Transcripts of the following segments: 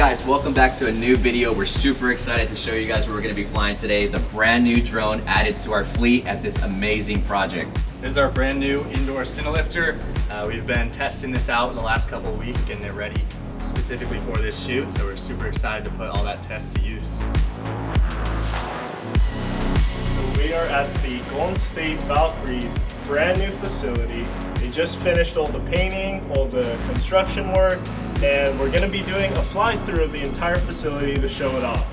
Guys, welcome back to a new video. We're super excited to show you guys where we're going to be flying today. The brand new drone added to our fleet at this amazing project. This is our brand new indoor Cinelifter. We've been testing this out in the last couple of weeks, getting it ready specifically for this shoot. So we're super excited to put all that test to use. So we are at the Golden State Valkyries brand new facility. They just finished all the painting, all the construction work, and we're going to be doing a fly-through of the entire facility to show it off.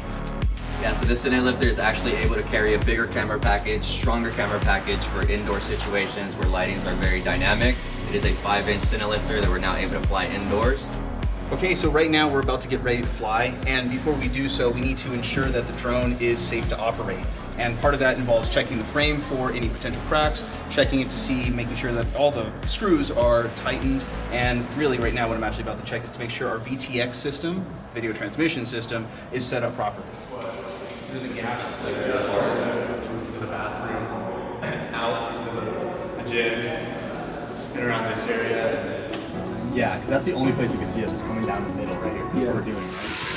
Yeah, so this Cinelifter is actually able to carry a bigger camera package, stronger camera package for indoor situations where lightings are very dynamic. It is a 5-inch Cinelifter that we're now able to fly indoors. Okay, so right now we're about to get ready to fly, and before we do so, we need to ensure that the drone is safe to operate. And part of that involves checking the frame for any potential cracks, checking it to see, making sure that all the screws are tightened, and really right now what I'm actually about to check is to make sure our VTX system, video transmission system, is set up properly. Through the gaps, like as far as the bathroom, out into the gym, spin around this area. Yeah, because that's the only place you can see us is coming down the middle right here. That's what we're doing, right?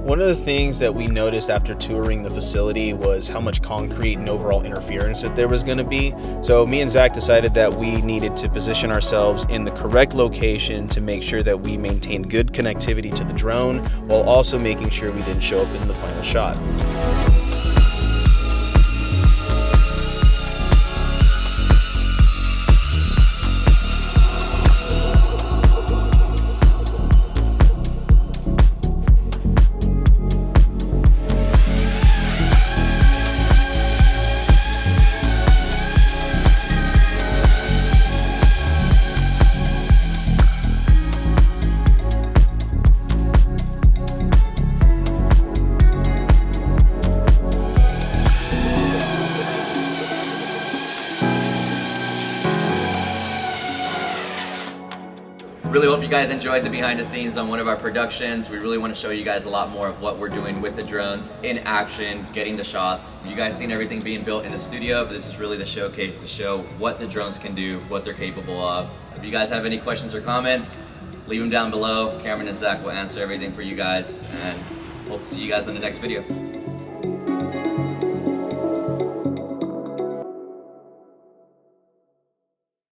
One of the things that we noticed after touring the facility was how much concrete and overall interference that there was going to be. So me and Zach decided that we needed to position ourselves in the correct location to make sure that we maintained good connectivity to the drone while also making sure we didn't show up in the final shot. Really hope you guys enjoyed the behind the scenes on one of our productions. We really want to show you guys a lot more of what we're doing with the drones in action, getting the shots. You guys seen everything being built in the studio, but this is really the showcase to show what the drones can do, what they're capable of. If you guys have any questions or comments, leave them down below. Cameron and Zach will answer everything for you guys, and hope to see you guys in the next video.